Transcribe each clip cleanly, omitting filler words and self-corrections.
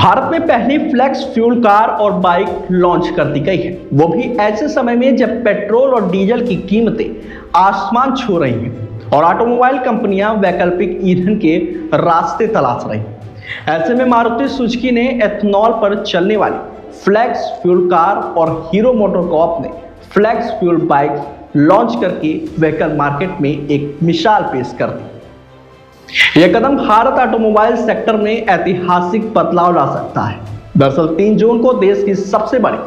भारत में पहली flex fuel car और बाइक लॉन्च कर दी गई है, वो भी ऐसे समय में जब पेट्रोल और डीजल की कीमतें आसमान छू रही हैं और ऑटोमोबाइल कंपनियां वैकल्पिक ईंधन के रास्ते तलाश रही हैं। ऐसे में मारुति सुजुकी ने एथनॉल पर चलने वाली फ्लेक्स फ्यूल कार और हीरो मोटोकॉर्प ने फ्लेक्स फ्यूल बाइक लॉन्च करके व्हीकल मार्केट में एक मिसाल पेश कर दी। यह कदम भारत ऑटोमोबाइल सेक्टर में ऐतिहासिक बदलाव ला सकता है। दरअसल 3 जून को देश की सबसे बड़ी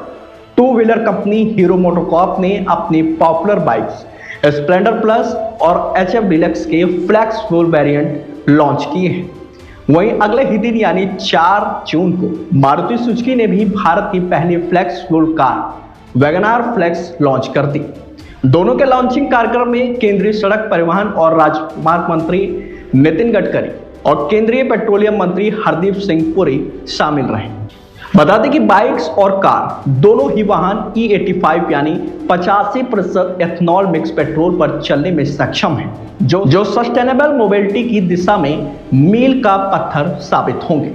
2 व्हीलर कंपनी हीरो मोटोकॉर्प ने अपनी पॉपुलर बाइक्स स्प्लेंडर प्लस और HF डिलक्स के फ्लेक्स फ्यूल वेरिएंट लॉन्च किए हैं। वहीं अगले ही दिन यानी 4 जून को मारुति सुजुकी ने भी भारत की पहली flex fuel car WagonR flex launch कर दी। दोनों के लॉन्चिंग कार्यक्रम में केंद्रीय सड़क परिवहन और राजमार्ग मंत्री नितिन गडकरी और केंद्रीय पेट्रोलियम मंत्री हरदीप सिंह पुरी शामिल रहे। बता दें कि बाइक्स और कार दोनों ही वाहन E85 यानी 85% एथनॉल मिक्स पेट्रोल पर चलने में सक्षम है, जो सस्टेनेबल मोबिलिटी की दिशा में मील का पत्थर साबित होंगे।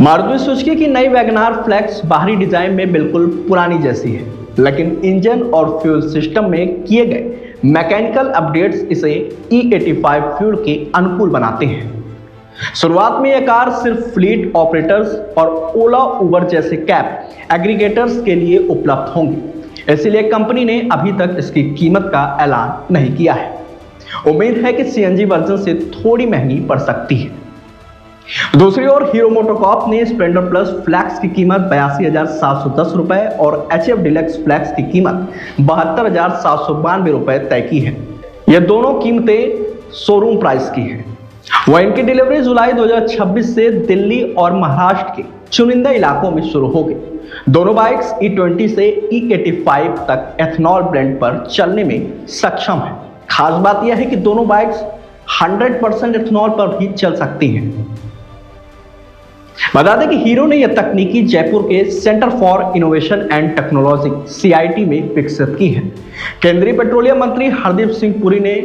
मारुति सुजुकी की नई वैगनआर फ्लेक्स बाहरी डिजाइन में बिल्कुल पुरानी जैसी है, लेकिन इंजन और फ्यूल सिस्टम में किए गए मैकेनिकल अपडेट्स इसे E85 फ्यूल के अनुकूल बनाते हैं। शुरुआत में यह कार सिर्फ फ्लीट ऑपरेटर्स और ओला उबर जैसे कैब एग्रीगेटर्स के लिए उपलब्ध होंगी, इसलिए कंपनी ने अभी तक इसकी कीमत का ऐलान नहीं किया है। उम्मीद है कि CNG वर्जन से थोड़ी महंगी पड़ सकती है। दूसरी ओर हीरो मोटोकॉर्प ने स्प्लेंडर प्लस फ्लैक्स की कीमत 82,710 रुपए और HF डिलक्स फ्लैक्स की कीमत 72,792 रुपए तय की है। ये दोनों कीमतें शोरूम प्राइस की हैं। वह इनकी डिलीवरी जुलाई 2026 से दिल्ली और महाराष्ट्र के चुनिंदा इलाकों में शुरू होगी। दोनों बाइक्स E20 से E85 तक एथनॉल ब्लेंड पर चलने में सक्षम है। खास बात यह है कि दोनों बाइक्स 100% एथनॉल पर भी चल सकती हैं। बता दें कि हीरो ने यह तकनीकी जयपुर के centre for innovation and technology CIT में विकसित की है। केंद्रीय पेट्रोलियम मंत्री हरदीप सिंह पुरी ने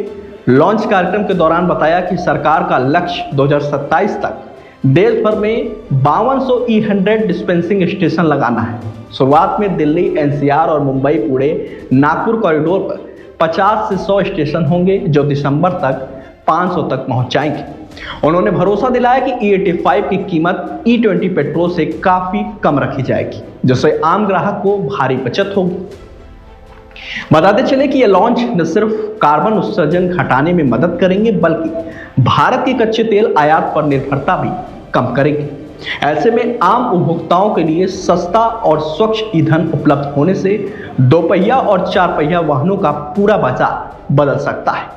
लॉन्च कार्यक्रम के दौरान बताया कि सरकार का लक्ष्य 2027 तक देश भर में 5200 E100 डिस्पेंसिंग स्टेशन लगाना है। शुरुआत में दिल्ली, NCR और मुंबई, पुणे, नागपुर कॉरिडोर पर 50 से 100 स्टेशन होंगे, जो दिसंबर तक 500 तक पहुंच जाएंगे। उन्होंने भरोसा दिलाया कि E85 की कीमत E20 पेट्रोल से काफी कम रखी जाएगी, जिससे आम ग्राहक को भारी बचत होगी। बताते चले कि यह लॉन्च न सिर्फ कार्बन उत्सर्जन घटाने में मदद करेंगे, बल्कि भारत के कच्चे तेल आयात पर निर्भरता भी कम करेंगे। ऐसे में आम उपभोक्ताओं के लिए सस्ता और स्वच्छ ईंधन उपलब्ध होने से 2 पहिया और 4 पहिया वाहनों का पूरा बाजार बदल सकता है।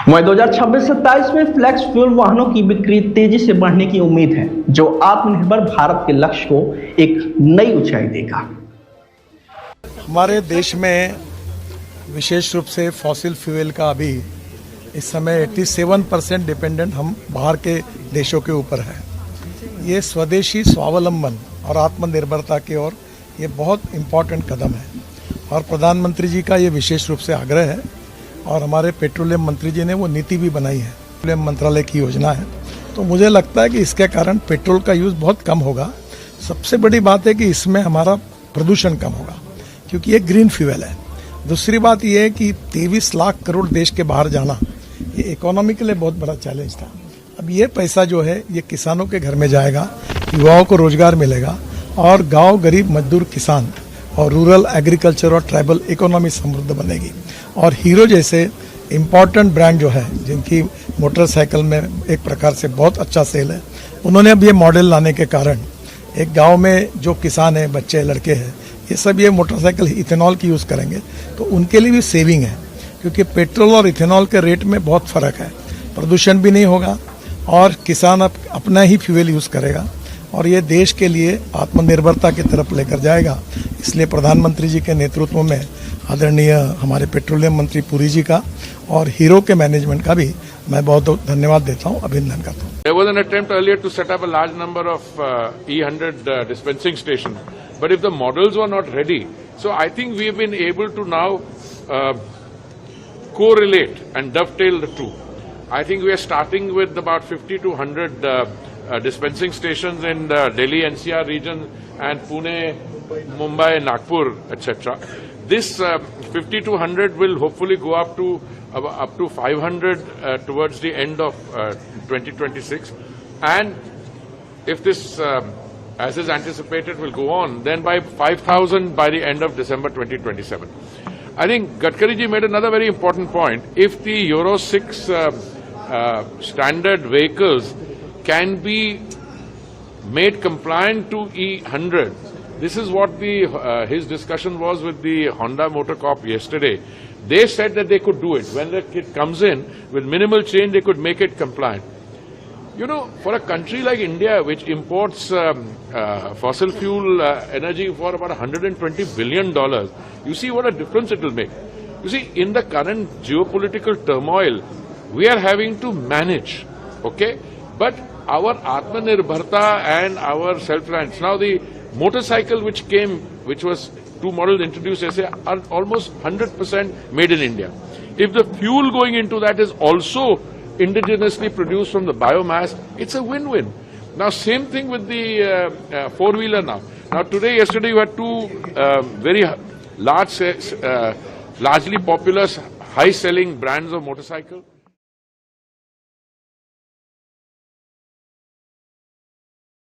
वहीं 2026-27 में फ्लेक्स फ्यूल वाहनों की बिक्री तेजी से बढ़ने की उम्मीद है, जो आत्मनिर्भर भारत के लक्ष्य को एक नई ऊंचाई देगा। हमारे देश में विशेष रूप से फॉसिल फ्यूल का अभी इस समय 87% डिपेंडेंट हम बाहर के देशों के ऊपर है। ये स्वदेशी स्वावलंबन और आत्मनिर्भरता की ओर ये बहुत इम्पोर्टेंट कदम है और प्रधानमंत्री जी का ये विशेष रूप से आग्रह है और हमारे पेट्रोलियम मंत्री जी ने वो नीति भी बनाई है। पेट्रोलियम मंत्रालय की योजना है, तो मुझे लगता है कि इसके कारण पेट्रोल का यूज़ बहुत कम होगा। सबसे बड़ी बात है कि इसमें हमारा प्रदूषण कम होगा, क्योंकि ये ग्रीन फ्यूल है। दूसरी बात ये है कि 23 लाख करोड़ देश के बाहर जाना ये इकोनॉमी के लिए बहुत बड़ा चैलेंज था। अब ये पैसा जो है ये किसानों के घर में जाएगा, युवाओं को रोजगार मिलेगा और गांव, गरीब, मजदूर, किसान और रूरल एग्रीकल्चर और ट्राइबल इकोनॉमी समृद्ध बनेगी। और हीरो जैसे इम्पोर्टेंट ब्रांड जो है, जिनकी मोटरसाइकिल में एक प्रकार से बहुत अच्छा सेल है, उन्होंने अब ये मॉडल लाने के कारण एक गांव में जो किसान है, बच्चे, लड़के हैं, ये सब ये मोटरसाइकिल इथेनॉल की यूज़ करेंगे, तो उनके लिए भी सेविंग है, क्योंकि पेट्रोल और इथेनॉल के रेट में बहुत फ़र्क है। प्रदूषण भी नहीं होगा और किसान अपना ही फ्यूल यूज़ करेगा और ये देश के लिए आत्मनिर्भरता की तरफ लेकर जाएगा। इसलिए प्रधानमंत्री जी के नेतृत्व में आदरणीय हमारे पेट्रोलियम मंत्री पुरी जी का और हीरो के मैनेजमेंट का भी मैं बहुत धन्यवाद देता हूँ, अभिनंदन करता हूँ। There was an attempt earlier to set up a large number of E100 dispensing stations, but if the models were not ready, so I think we have been able to now correlate and dovetail the two. I think we are starting with about 50 to 100 dispensing stations in the Delhi NCR region and Pune, Mumbai, Nagpur, etc. This 50 to 100 will hopefully go up to 500 towards the end of 2026, and if this, as is anticipated, will go on, then by 5,000 by the end of December 2027. I think Gadkari ji made another very important point. If the Euro 6 standard vehicles can be made compliant to E100, this is what his discussion was with the Honda Motor Corp yesterday. They said that they could do it. When the kit comes in, with minimal change, they could make it compliant. You know, for a country like India, which imports fossil fuel energy for about $120 billion, you see what a difference it will make. You see, in the current geopolitical turmoil, we are having to manage, okay? But our Atmanirbharta and our self-reliance. Now, the motorcycle which came, which was 2 models introduced, they say, are almost 100% made in India. If the fuel going into that is also indigenously produced from the biomass, it's a win-win. Now, same thing with the four-wheeler now. Now, yesterday, you had 2 very large, largely popular, high-selling brands of motorcycle.